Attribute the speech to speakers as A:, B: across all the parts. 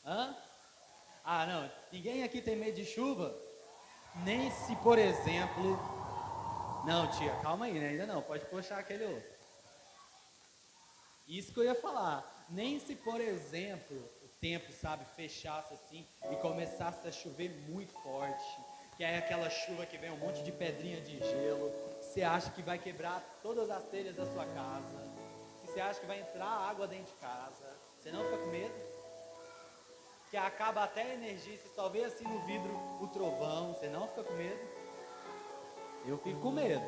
A: Hã? Ah, não. Ninguém aqui tem medo de chuva? Nem se, por exemplo... Não, tia, calma aí, né? Ainda não. Pode puxar aquele outro. Isso que eu ia falar. Nem se, por exemplo, o tempo, sabe, fechasse assim e começasse a chover muito forte, que é aquela chuva que vem um monte de pedrinha de gelo, você acha que vai quebrar todas as telhas da sua casa, que você acha que vai entrar água dentro de casa, você não fica com medo? Que acaba até a energia, você só vê assim no vidro o trovão, você não fica com medo? Eu fico com medo.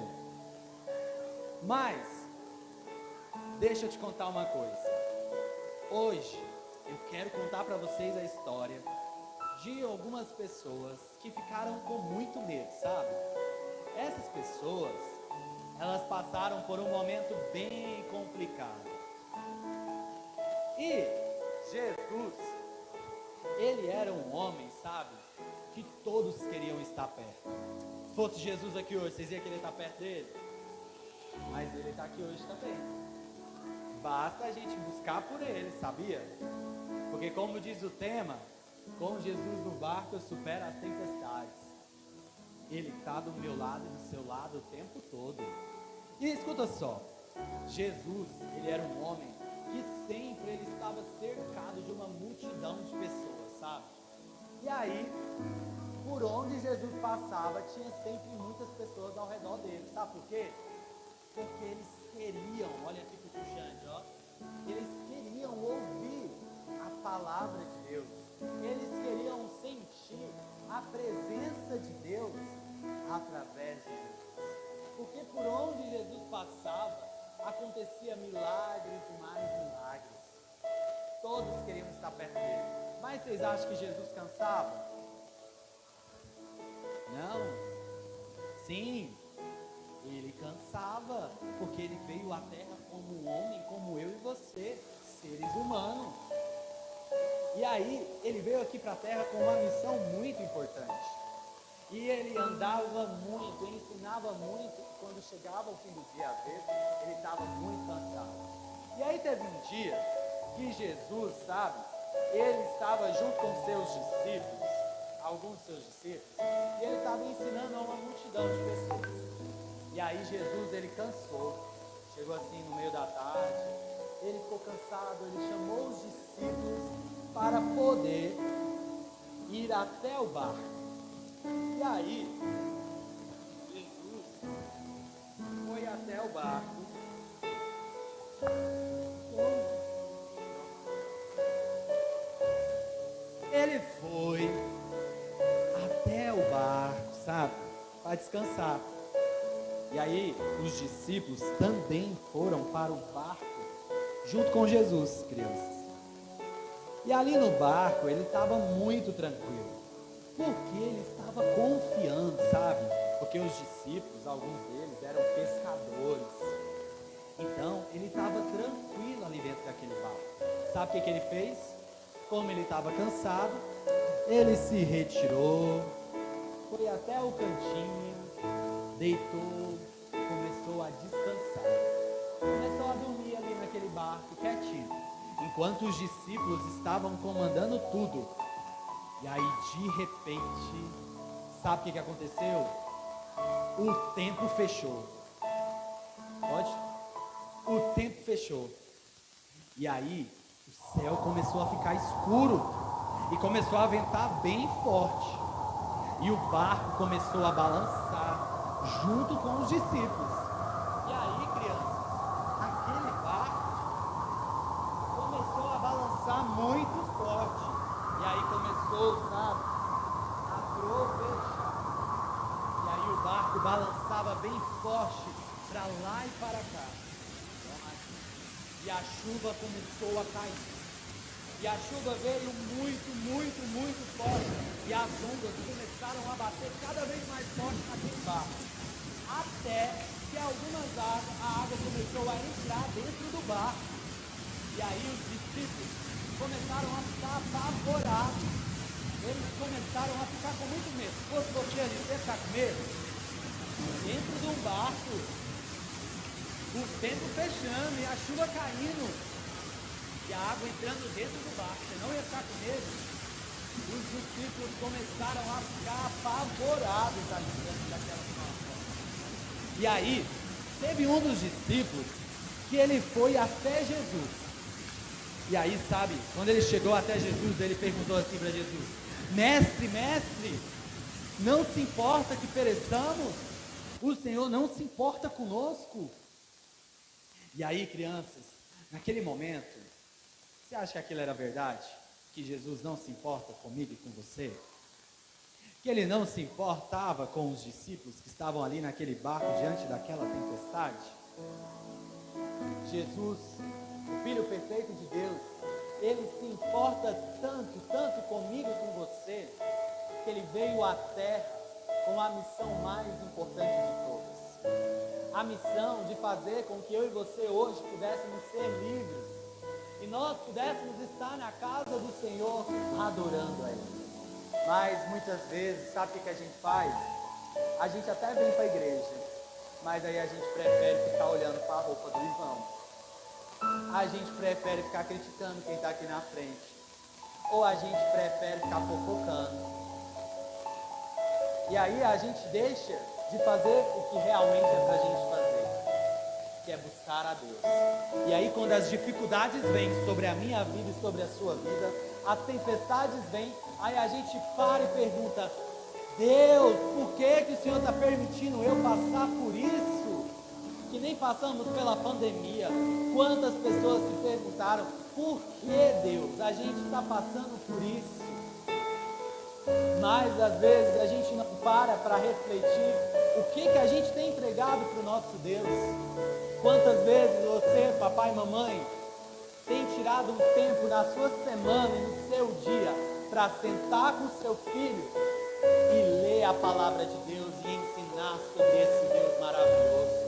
A: Mas, deixa eu te contar uma coisa. Hoje, eu quero contar para vocês a história de algumas pessoas que ficaram com muito medo, sabe? Essas pessoas, elas passaram por um momento bem complicado. E Jesus, ele era um homem, sabe? Que todos queriam estar perto. Se fosse Jesus aqui hoje, vocês iam querer estar perto dele? Mas ele está aqui hoje também. Basta a gente buscar por ele, sabia? Porque como diz o tema, com Jesus no barco eu supero as tempestades. Ele está do meu lado e do seu lado o tempo todo. E escuta só, Jesus, ele era um homem que sempre ele estava cercado de uma multidão de pessoas, sabe? E aí, por onde Jesus passava, tinha sempre muitas pessoas ao redor dele, sabe por quê? Porque eles queriam, olha aqui pro Xande, ó, eles queriam ouvir a palavra de Deus, eles queriam sentir a presença de Deus através de Jesus, porque por onde Jesus passava, acontecia milagres e mais milagres, todos queriam estar perto dele. Mas vocês acham que Jesus cansava? Não. Sim, ele cansava, porque ele veio à terra como um homem, como eu e você, seres humanos. E aí, ele veio aqui para a terra com uma missão muito importante. E ele andava muito, ensinava muito, e quando chegava o fim do dia, às vezes, ele estava muito cansado. E aí teve um dia que Jesus, sabe, ele estava junto com seus discípulos, alguns de seus discípulos, e ele estava ensinando a uma multidão de pessoas. E aí Jesus, ele cansou, chegou assim no meio da tarde, ele ficou cansado, ele chamou os discípulos para poder ir até o barco. E aí, Jesus foi até o barco, ele foi até o barco, sabe, para descansar. E aí, os discípulos também foram para o barco, junto com Jesus, crianças. E ali no barco, ele estava muito tranquilo, porque ele estava confiando, sabe? Porque os discípulos, alguns deles, eram pescadores. Então, ele estava tranquilo ali dentro daquele barco. Sabe o que ele fez? Como ele estava cansado, ele se retirou, foi até o cantinho, deitou, começou a descansar, começou a dormir ali naquele barco quietinho, enquanto os discípulos estavam comandando tudo. E aí de repente, sabe o que aconteceu? O tempo fechou. Pode? O tempo fechou. E aí o céu começou a ficar escuro e começou a ventar bem forte. E o barco começou a balançar junto com os discípulos. E aí, crianças, aquele barco começou a balançar muito forte. E aí começou, sabe, a trovejar. E aí o barco balançava bem forte para lá e para cá. E a chuva começou a cair. E a chuva veio muito forte. E as ondas começaram a bater cada vez mais forte naquele barco. Até que algumas águas, a água começou a entrar dentro do barco. E aí os discípulos começaram a ficar apavorados. Eles começaram a ficar com muito medo. Se fosse você ali, você ficar com medo? Dentro de um barco, o tempo fechando e a chuva caindo. E água entrando dentro do barco. Você não ia ficar com medo? Os discípulos começaram a ficar apavorados ali diante daquela situação. E aí, teve um dos discípulos que ele foi até Jesus. E aí, sabe, quando ele chegou até Jesus, ele perguntou assim para Jesus: Mestre, mestre, não se importa que pereçamos? O Senhor não se importa conosco? E aí, crianças, naquele momento, você acha que aquilo era verdade? Que Jesus não se importa comigo e com você? Que ele não se importava com os discípulos que estavam ali naquele barco diante daquela tempestade? Jesus, o Filho perfeito de Deus, ele se importa tanto, tanto comigo e com você, que ele veio à terra com a missão mais importante de todas. A missão de fazer com que eu e você hoje pudéssemos ser livres e nós pudéssemos estar na casa do Senhor adorando a Ele. Mas muitas vezes, sabe o que a gente faz? A gente até vem para a igreja, mas aí a gente prefere ficar olhando para a roupa do irmão. A gente prefere ficar criticando quem está aqui na frente. Ou a gente prefere ficar fofocando. E aí a gente deixa de fazer o que realmente é para a gente fazer, que é buscar a Deus. E aí quando as dificuldades vêm sobre a minha vida e sobre a sua vida, as tempestades vêm, aí a gente para e pergunta: Deus, por que o Senhor está permitindo eu passar por isso? Que nem passamos pela pandemia. Quantas pessoas se perguntaram: por que, Deus, a gente está passando por isso? Mas às vezes a gente não para refletir o que a gente tem entregado para o nosso Deus. Quantas vezes você, papai e mamãe, tem tirado um tempo na sua semana e no seu dia para sentar com o seu filho e ler a palavra de Deus e ensinar sobre esse Deus maravilhoso?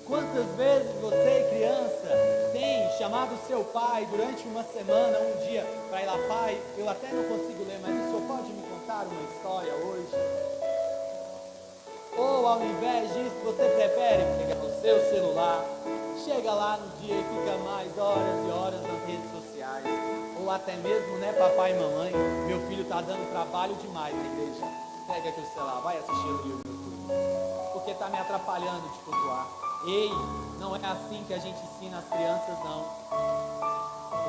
A: Quantas vezes você, criança, tem chamado seu pai durante uma semana, um dia, para ir lá: pai, eu até não consigo ler, mas o senhor pode me contar uma história hoje? Ou ao invés disso, você prefere pegar o seu celular, chega lá no dia e fica mais horas e horas nas redes sociais? Ou até mesmo, né, papai e mamãe, meu filho está dando trabalho demais na igreja, pega aqui o celular, vai assistir o YouTube, porque está me atrapalhando de cultuar. Ei, não é assim que a gente ensina as crianças, não.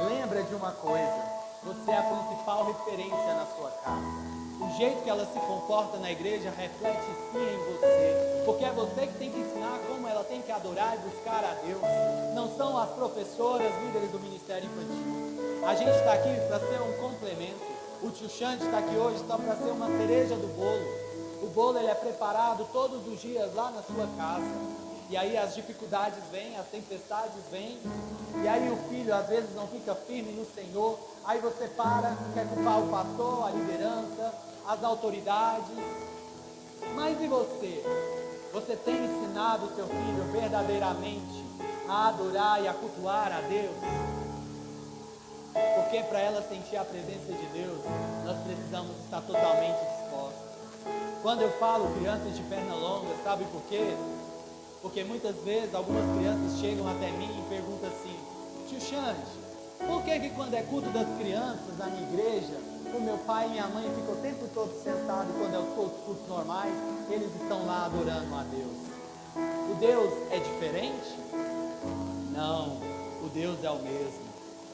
A: Lembra de uma coisa: você é a principal referência na sua casa. O jeito que ela se comporta na igreja reflete sim em você, porque é você que tem que ensinar como ela tem que adorar e buscar a Deus. Não são as professoras, líderes do Ministério Infantil. A gente está aqui para ser um complemento. O tio Xande está aqui hoje só para ser uma cereja do bolo. O bolo ele é preparado todos os dias lá na sua casa. E aí as dificuldades vêm, as tempestades vêm, e aí o filho às vezes não fica firme no Senhor, aí você quer culpar o pastor, a liderança, as autoridades. Mas e você? Você tem ensinado o seu filho verdadeiramente a adorar e a cultuar a Deus? Porque para ela sentir a presença de Deus, nós precisamos estar totalmente dispostos. Quando eu falo crianças de perna longa, sabe por quê? Porque muitas vezes algumas crianças chegam até mim e perguntam assim: tio Xande, por que quando é culto das crianças na minha igreja, o meu pai e minha mãe ficam o tempo todo sentados e quando é os outros cultos normais, eles estão lá adorando a Deus? O Deus é diferente? Não, o Deus é o mesmo.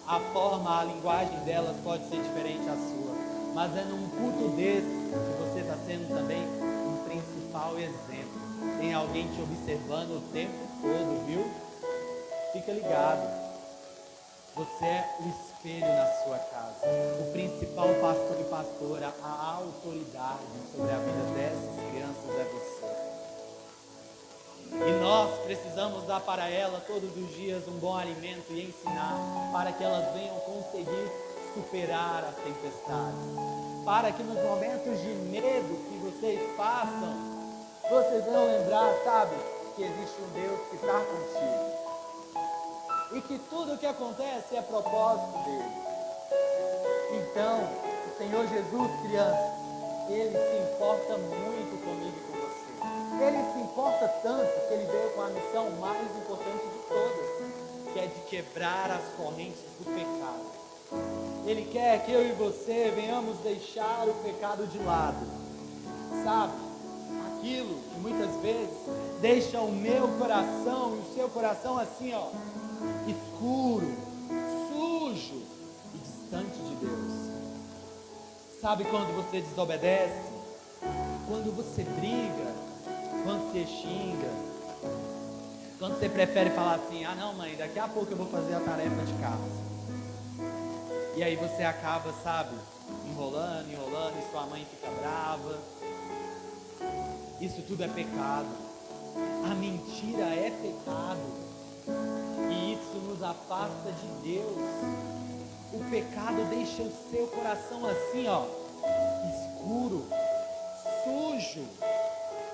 A: A forma, a linguagem delas pode ser diferente à sua, mas é num culto desse que você está sendo também um principal exemplo. Tem alguém te observando o tempo todo, viu? Fica ligado. Você é o espelho na sua casa. O principal pastor e pastora, a autoridade sobre a vida dessas crianças é você. E nós precisamos dar para elas todos os dias um bom alimento e ensinar para que elas venham conseguir superar as tempestades. Para que nos momentos de medo que vocês passam, vocês vão lembrar, sabe, que existe um Deus que está contigo. E que tudo o que acontece é propósito dele. Então, o Senhor Jesus, crianças, Ele se importa muito comigo e com você. Ele se importa tanto que Ele veio com a missão mais importante de todas, que é de quebrar as correntes do pecado. Ele quer que eu e você venhamos deixar o pecado de lado. Sabe? Aquilo que muitas vezes deixa o meu coração e o seu coração assim, ó, escuro, sujo e distante de Deus. Sabe quando você desobedece? Quando você briga? Quando você xinga? Quando você prefere falar assim, ah não mãe, daqui a pouco eu vou fazer a tarefa de casa. E aí você acaba, sabe, enrolando, e sua mãe fica brava. Isso tudo é pecado. A mentira é pecado. E isso nos afasta de Deus. O pecado deixa o seu coração assim, ó, escuro, sujo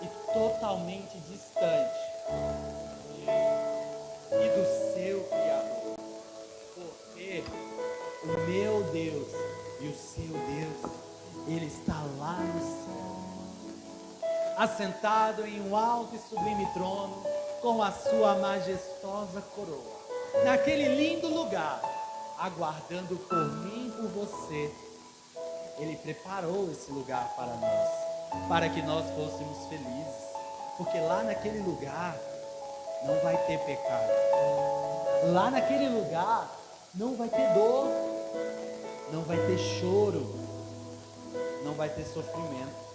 A: e totalmente distante e do seu Criador. Porque o meu Deus e o seu Deus, Ele está lá no céu, assentado em um alto e sublime trono, com a sua majestosa coroa, naquele lindo lugar, aguardando por mim e por você. Ele preparou esse lugar para nós, para que nós fôssemos felizes, porque lá naquele lugar não vai ter pecado, lá naquele lugar não vai ter dor, não vai ter choro, não vai ter sofrimento.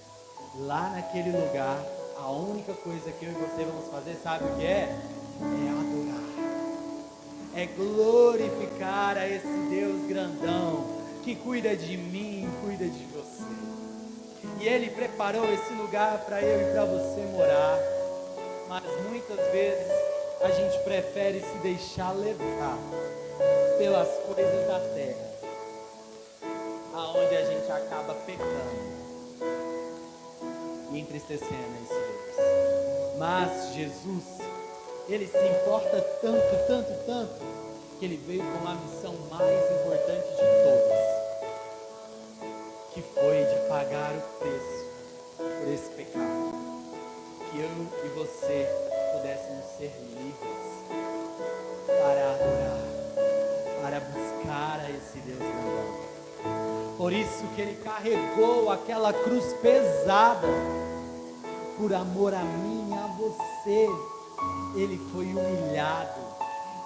A: Lá naquele lugar, a única coisa que eu e você vamos fazer, sabe o que é? É adorar, é glorificar a esse Deus grandão, que cuida de mim, cuida de você. E Ele preparou esse lugar para eu e para você morar. Mas muitas vezes a gente prefere se deixar levar pelas coisas da terra, aonde a gente acaba pecando e entristecendo esse Deus. Mas Jesus, Ele se importa tanto, que Ele veio com a missão mais importante de todas, que foi de pagar o preço por esse pecado, que eu e você pudéssemos ser livres para adorar, para buscar a esse Deus grandão. Por isso que Ele carregou aquela cruz pesada, por amor a mim e a você. Ele foi humilhado,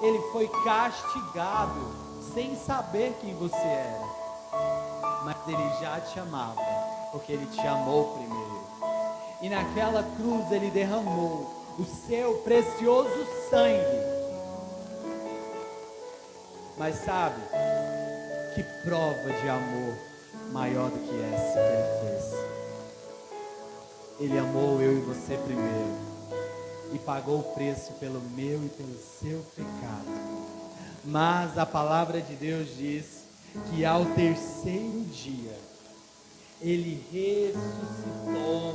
A: Ele foi castigado, sem saber quem você era, mas Ele já te amava, porque Ele te amou primeiro. E naquela cruz Ele derramou o seu precioso sangue. Mas sabe, que prova de amor maior do que essa que Ele fez? Ele amou eu e você primeiro, e pagou o preço pelo meu e pelo seu pecado. Mas a palavra de Deus diz que ao terceiro dia Ele ressuscitou,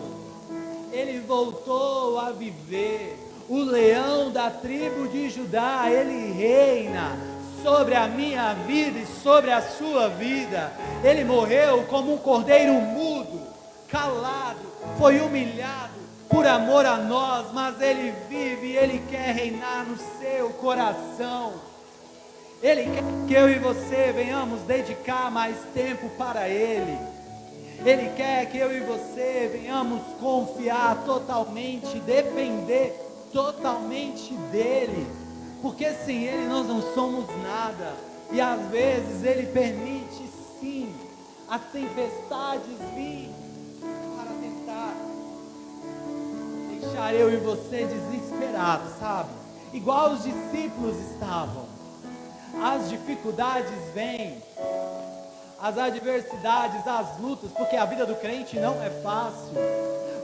A: Ele voltou a viver. O leão da tribo de Judá, Ele reina sobre a minha vida e sobre a sua vida. Ele morreu como um cordeiro mudo, calado, foi humilhado por amor a nós, mas Ele vive e Ele quer reinar no seu coração. Ele quer que eu e você venhamos dedicar mais tempo para Ele. Ele quer que eu e você venhamos confiar totalmente, depender totalmente dEle, porque sem Ele nós não somos nada. E às vezes Ele permite sim as tempestades vir para tentar deixar eu e você desesperados, sabe? Igual os discípulos estavam. As dificuldades vêm, as adversidades, as lutas, porque a vida do crente não é fácil,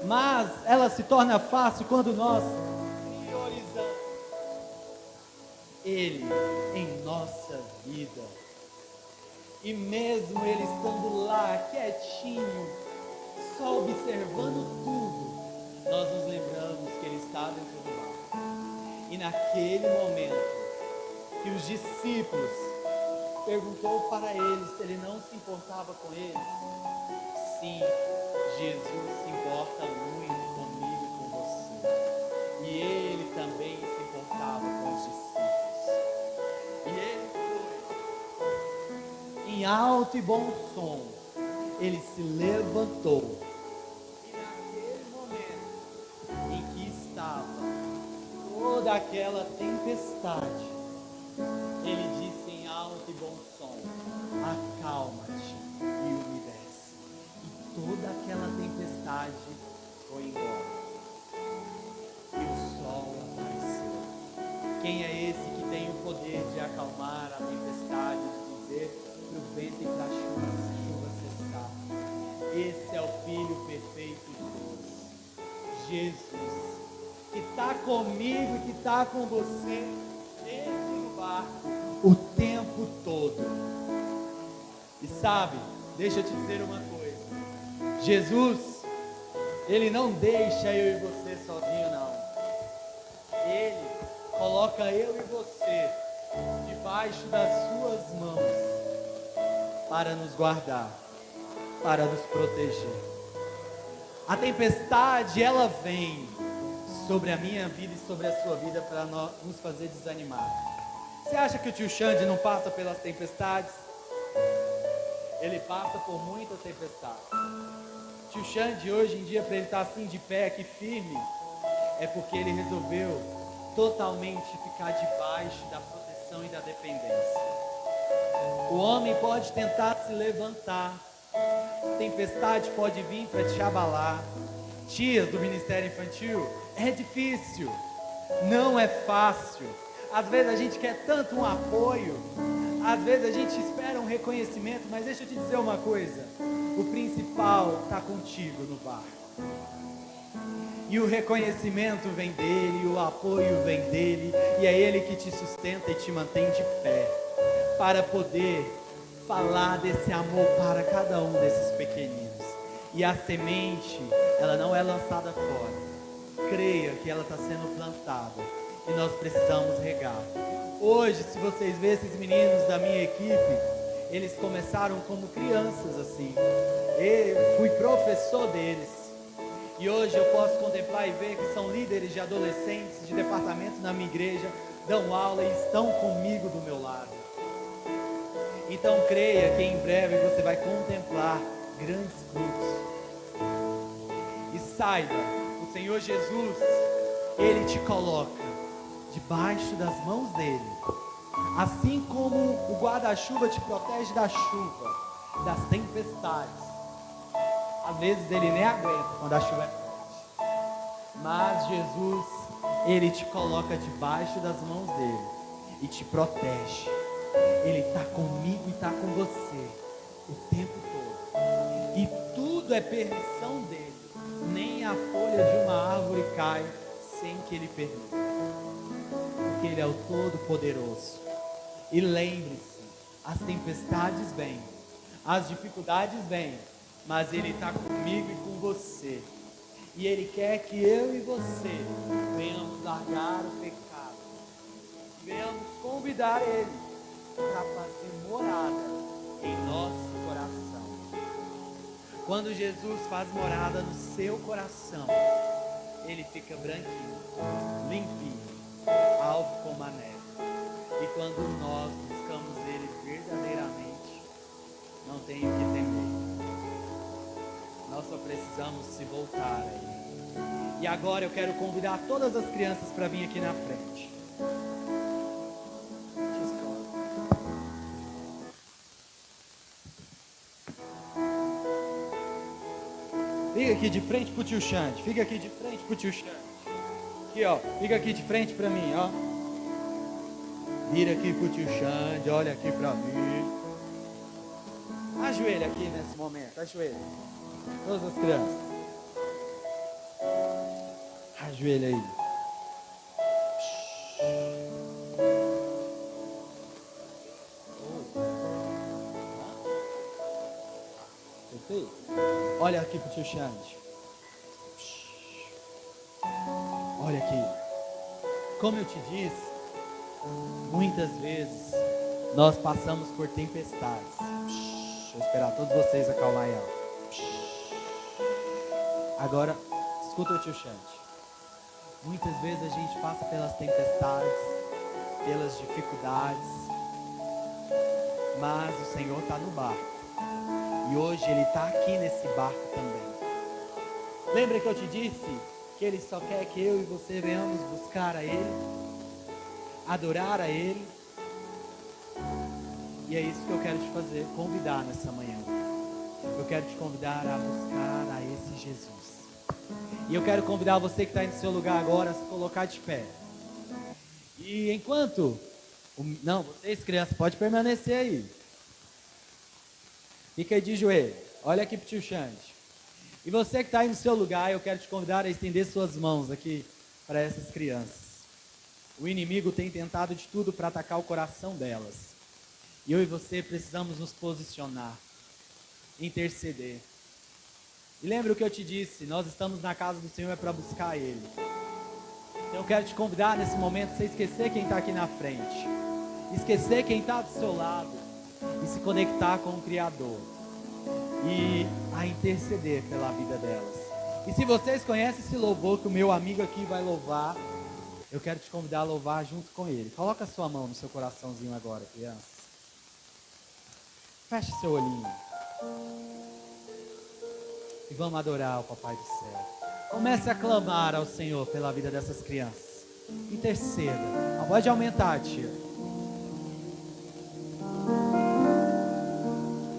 A: mas ela se torna fácil quando nós priorizamos Ele em nossa vida. E mesmo Ele estando lá, quietinho, só observando tudo, nós nos lembramos que Ele está dentro do mar. E naquele momento que os discípulos perguntou para eles se Ele não se importava com eles, sim, Jesus se importa muito comigo e com você. E Ele também se importava com os discípulos. em alto e bom som, ele se levantou. E naquele momento em que estava toda aquela tempestade, ele disse em alto e bom som: acalma-te e umedece. E toda aquela tempestade foi embora. E o sol apareceu. Quem é esse que tem o poder de acalmar a tempestade, de dizer para o vento e para a chuva cessar? Esse é o Filho perfeito de Deus, Jesus, que está comigo e que está com você dentro do barco o tempo todo. E sabe, deixa eu te dizer uma coisa: Jesus, ele não deixa eu e você sozinho, não. Ele coloca eu e você debaixo das suas mãos para nos guardar, para nos proteger. A tempestade, ela vem sobre a minha vida e sobre a sua vida para nos fazer desanimar. Você acha que o tio Xande não passa pelas tempestades? Ele passa por muitas tempestades. Tio Xande, hoje em dia, para ele estar assim de pé aqui firme, é porque ele resolveu totalmente ficar debaixo da proteção e da dependência. O homem pode tentar se levantar, tempestade pode vir para te abalar. Tias do Ministério Infantil, é difícil, não é fácil. Às vezes a gente quer tanto um apoio, às vezes a gente espera um reconhecimento, mas deixa eu te dizer uma coisa: o principal está contigo no barco. E o reconhecimento vem dele, o apoio vem dele, e é ele que te sustenta e te mantém de pé, para poder falar desse amor para cada um desses pequeninos. E a semente, ela não é lançada fora. Creia que ela está sendo plantada e nós precisamos regar. Hoje, se vocês verem esses meninos da minha equipe, eles começaram como crianças assim. Eu fui professor deles. E hoje eu posso contemplar e ver que são líderes de adolescentes, de departamento na minha igreja, dão aula e estão comigo do meu lado. Então creia que em breve você vai contemplar grandes frutos. E saiba, o Senhor Jesus, Ele te coloca debaixo das mãos dEle. Assim como o guarda-chuva te protege da chuva, das tempestades. Às vezes Ele nem aguenta quando a chuva é forte. Mas Jesus, Ele te coloca debaixo das mãos dEle e te protege. Ele está comigo e está com você o tempo todo. E tudo é permissão dele. Nem a folha de uma árvore cai sem que ele permita. Porque ele é o Todo-Poderoso. E lembre-se, as tempestades vêm, as dificuldades vêm, mas ele está comigo e com você. E ele quer que eu e você venhamos largar o pecado. Venhamos convidar ele para fazer morada em nosso coração. Quando Jesus faz morada no seu coração, ele fica branquinho, limpinho, alvo como a neve. E quando nós buscamos ele verdadeiramente, não tem o que temer. Nós só precisamos se voltar a ele. E agora eu quero convidar todas as crianças para vir aqui na frente. Fica aqui de frente pro tio Xande. Fica aqui de frente pro tio Xande. Aqui, ó. Fica aqui de frente pra mim, ó. Vira aqui pro tio Xande. Olha aqui pra mim. Ajoelha aqui nesse momento. Ajoelha. Todas as crianças. Ajoelha aí. Olha aqui pro tio Xande. Olha aqui. Como eu te disse, muitas vezes nós passamos por tempestades. Deixa eu esperar todos vocês acalmarem ela. Agora, escuta o tio Xande. Muitas vezes a gente passa pelas tempestades, pelas dificuldades. mas o Senhor está no barco. E hoje Ele está aqui nesse barco também. Lembra que eu te disse que Ele só quer que eu e você venhamos buscar a Ele, adorar a Ele? E é isso que eu quero te fazer, convidar nessa manhã. Eu quero te convidar a buscar a esse Jesus. E eu quero convidar você que está aí no seu lugar agora a se colocar de pé. E enquanto... Não, vocês crianças, pode permanecer aí. Fica aí de joelho. Olha aqui para o tio Xande. E você que está aí no seu lugar, eu quero te convidar a estender suas mãos aqui para essas crianças. O inimigo tem tentado de tudo para atacar o coração delas. E eu e você precisamos nos posicionar, interceder. E lembra o que eu te disse, nós estamos na casa do Senhor para buscar Ele. Então eu quero te convidar nesse momento a você esquecer quem está aqui na frente, esquecer quem está do seu lado e se conectar com o Criador e a interceder pela vida delas. E se vocês conhecem esse louvor que o meu amigo aqui vai louvar, eu quero te convidar a louvar junto com ele. Coloca a sua mão no seu coraçãozinho agora, crianças. Feche seu olhinho. E vamos adorar o Papai do Céu. Comece a clamar ao Senhor pela vida dessas crianças. Interceda. Pode aumentar, tia.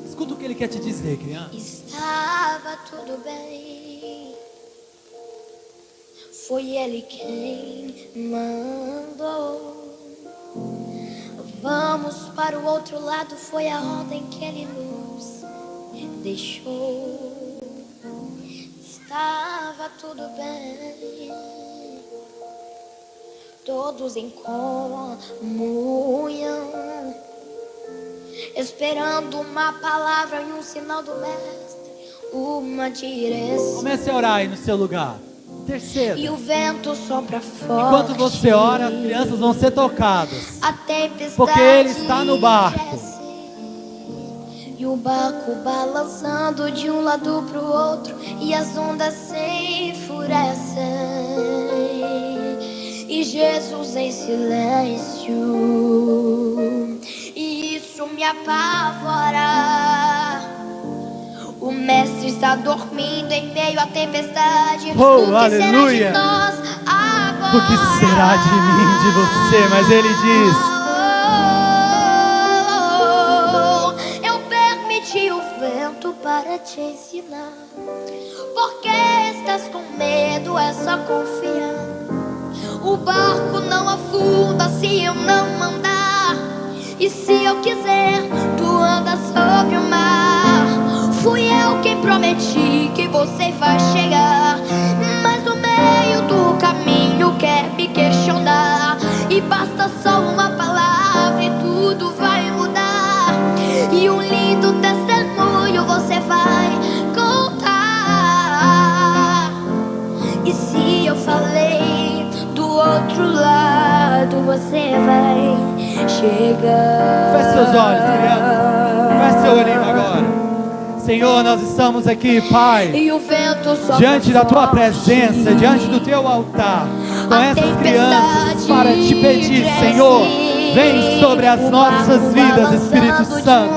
A: Escuta o que Ele quer te dizer, criança.
B: Estava tudo bem. Foi Ele quem mandou. Vamos para o outro lado, foi a ordem que Ele nos deixou. Estava tudo bem, todos em comunhão, esperando uma palavra e um sinal do Mestre, uma direção.
A: Comece a orar aí no seu lugar. Terceiro,
B: e o vento sopra forte.
A: Enquanto você ora, as crianças vão ser tocadas,
B: a tempestade,
A: porque Ele está no barco.
B: E o barco balançando de um lado pro outro, e as ondas se enfurecem, e Jesus em silêncio, e isso me apavora. O Mestre está dormindo em meio à tempestade.
A: Oh,
B: o que
A: aleluia!
B: será de nós agora?
A: O que será de mim, de você? Mas Ele diz:
B: eu permiti o vento para te ensinar. Porque estás com medo, é só confiar. O barco não afunda se eu não mandar. E se eu quiser, tu andas sobre o mar. Fui eu quem prometi que você vai chegar, mas no meio do caminho quer me questionar. E basta só uma palavra e tudo vai mudar. E um lindo testemunho você vai contar. E se eu falei do outro lado, você vai chegar.
A: Feche seus olhos, criança. Feche seu olhinho agora. Senhor, nós estamos aqui, Pai, diante da Tua presença, diante do Teu altar, com essas crianças, para te pedir, Senhor, vem sobre as nossas vidas, Espírito Santo.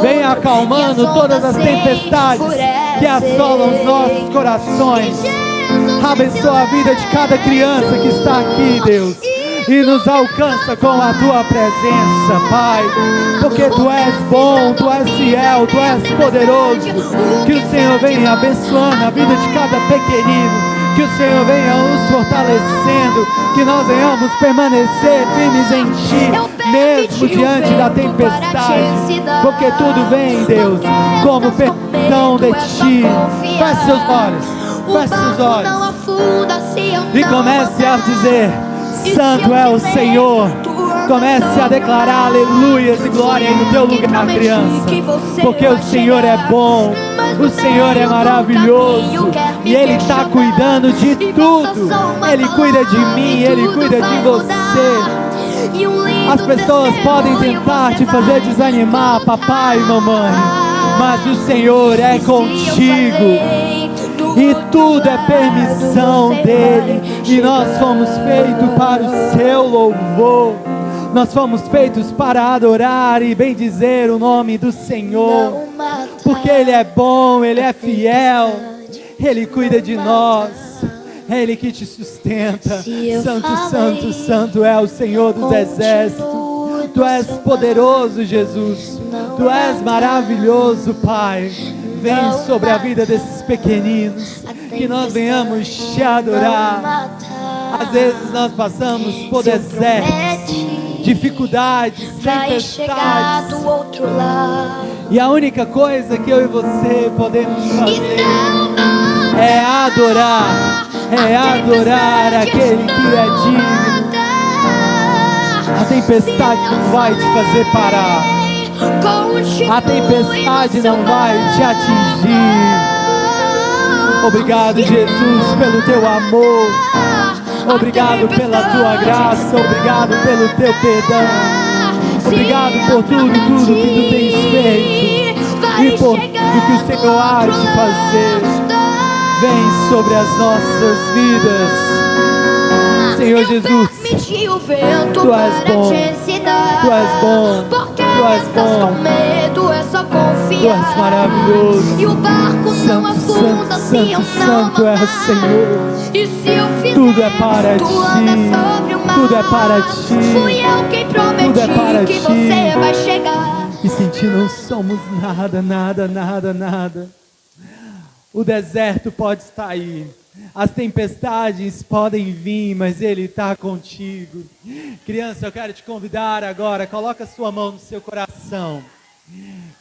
A: Vem acalmando todas as tempestades que assolam os nossos corações. Abençoa a vida de cada criança que está aqui, Deus, e nos alcança com a Tua presença, Pai, porque Tu és bom, Tu és fiel, Tu és poderoso. Que o Senhor venha abençoando a vida de cada pequenino, que o Senhor venha nos fortalecendo, que nós venhamos permanecer firmes em Ti, mesmo diante da tempestade, porque tudo vem, Deus, como perdão de Ti. Feche seus olhos, feche seus olhos e comece a dizer: Santo é o Senhor. Comece a declarar aleluias e glória aí no teu lugar, criança, porque o Senhor é bom, o Senhor é maravilhoso, e Ele está cuidando de tudo. Ele cuida de mim, Ele cuida de você. As pessoas podem tentar te fazer desanimar, papai e mamãe, mas o Senhor é contigo. E tudo é permissão dele, e nós fomos feitos para o seu louvor. Nós fomos feitos para adorar e bendizer o nome do Senhor, porque Ele é bom, Ele é fiel, Ele cuida de nós, é Ele que te sustenta. Santo, santo, santo é o Senhor dos exércitos. Tu és poderoso, Jesus. Tu és maravilhoso, Pai. Vem sobre a vida desses pequeninos, que nós venhamos te adorar. Às vezes nós passamos por desertos, dificuldades, tempestades, e a única coisa que eu e você podemos fazer é adorar aquele que é digno. A tempestade não vai te fazer parar, a tempestade não vai te atingir. Obrigado, Jesus, pelo teu amor. Obrigado pela tua graça. Obrigado pelo teu perdão. Obrigado por tudo que tu tens feito e por tudo que o Senhor há de fazer. Vem sobre as nossas vidas, Senhor Jesus. Tu és bom, Tu és bom, Tu és bom, Tu és maravilhoso.
B: E o barco não afunda se eu não
A: Santo é o Senhor.
B: E se eu fizer,
A: Tudo é para
B: tu
A: ti,
B: anda sobre o mar.
A: tudo é para ti,
B: Fui eu quem
A: tudo é para
B: prometi que
A: ti.
B: você vai chegar.
A: E sem ti não somos nada, nada, nada, nada. O deserto pode estar aí, as tempestades podem vir, mas Ele está contigo. Criança, eu quero te convidar agora, coloca sua mão no seu coração,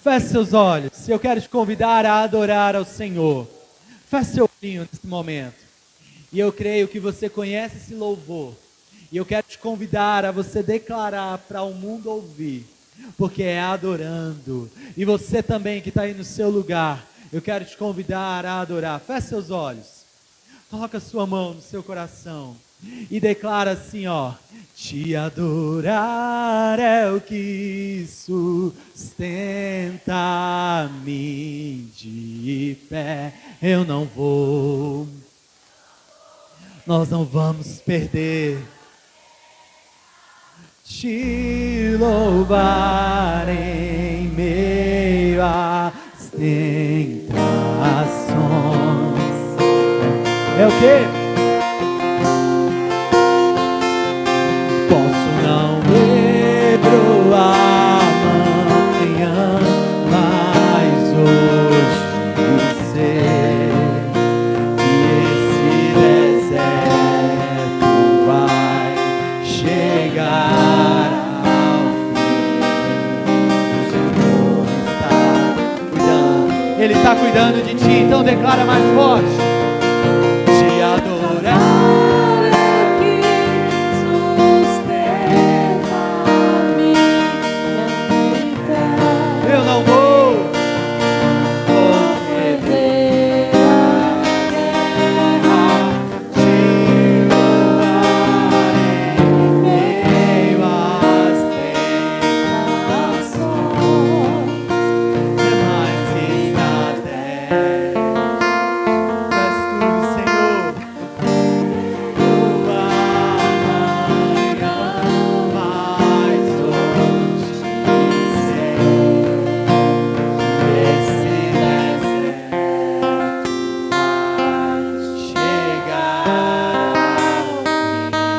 A: feche seus olhos. Eu quero te convidar a adorar ao Senhor. Feche seu olhinho nesse momento. E eu creio que você conhece esse louvor. E eu quero te convidar a você declarar para o mundo ouvir, porque é adorando. E você também que está aí no seu lugar, eu quero te convidar a adorar. Feche seus olhos. Coloca sua mão no seu coração e declara assim, ó: te adorar é o que sustenta-me de pé. Eu não vou, nós não vamos perder. Te louvar em meio às tentações. É o quê? Posso não ver amanhã, mas hoje sei que esse deserto vai chegar ao fim. O Senhor está cuidando, Ele está cuidando de ti, então declara mais forte.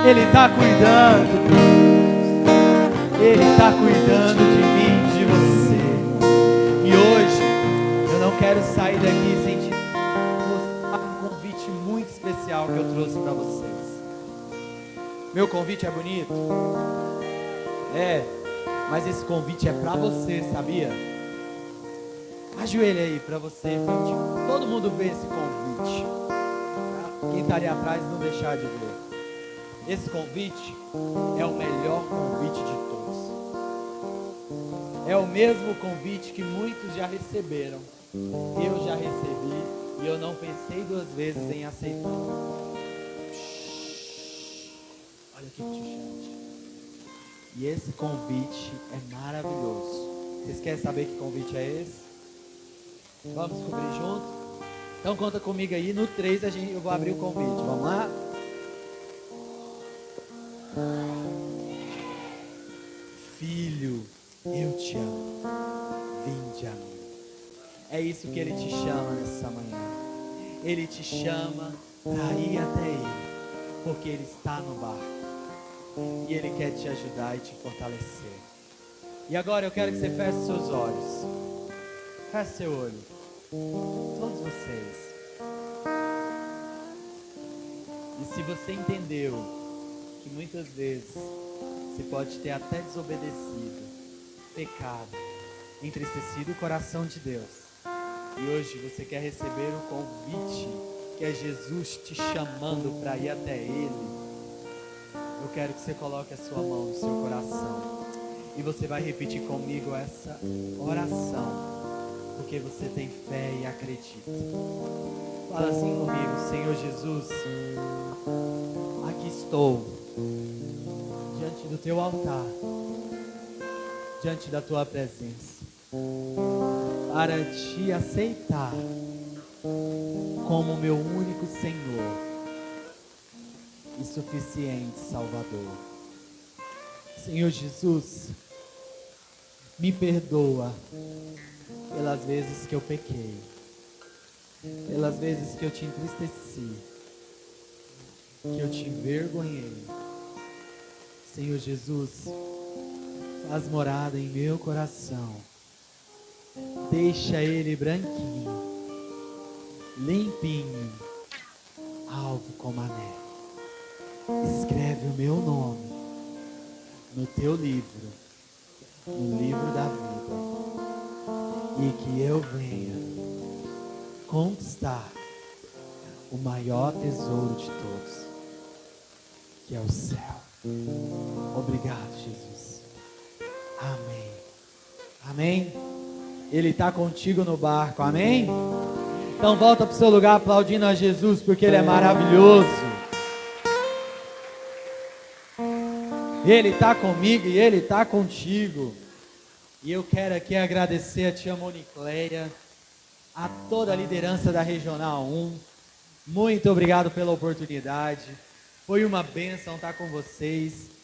A: Ele está cuidando, Ele está cuidando de mim, de você. E hoje, eu não quero sair daqui sem te mostrar um convite muito especial que eu trouxe para vocês. Meu convite é bonito? É, mas esse convite é para você, sabia? Ajoelha aí para você, todo mundo vê esse convite. Quem está ali atrás não deixar de ver. Esse convite é o melhor convite de todos. É o mesmo convite que muitos já receberam. Eu já recebi e eu não pensei duas vezes em aceitar. Olha aqui, gente. E esse convite é maravilhoso. Vocês querem saber que convite é esse? Vamos descobrir junto? Então conta comigo aí. No 3 eu vou abrir o convite. Vamos lá? É isso que Ele te chama nessa manhã. Ele te chama para ir até Ele, porque Ele está no barco. E Ele quer te ajudar e te fortalecer. E agora eu quero que você feche seus olhos. Feche seu olho. Todos vocês. E se você entendeu que muitas vezes você pode ter até desobedecido, pecado, entristecido o coração de Deus, e hoje você quer receber o convite que é Jesus te chamando para ir até Ele, eu quero que você coloque a sua mão no seu coração e você vai repetir comigo essa oração, porque você tem fé e acredita. Fala assim comigo: Senhor Jesus, aqui estou diante do teu altar, diante da tua presença, para te aceitar como meu único Senhor e suficiente Salvador. Senhor Jesus, me perdoa pelas vezes que eu pequei, pelas vezes que eu te entristeci, que eu te envergonhei. Senhor Jesus, faz morada em meu coração, deixa ele branquinho, limpinho, alvo como a neve. Escreve o meu nome no teu livro, no livro da vida, e que eu venha conquistar o maior tesouro de todos, que é o céu. Obrigado, Jesus. Amém. Amém. Ele está contigo no barco. Amém. Então volta para o seu lugar aplaudindo a Jesus, porque Ele é maravilhoso. Ele está comigo e Ele está contigo. E eu quero aqui agradecer a tia Monicleia, a toda a liderança da Regional 1. Muito obrigado pela oportunidade. Foi uma bênção estar com vocês.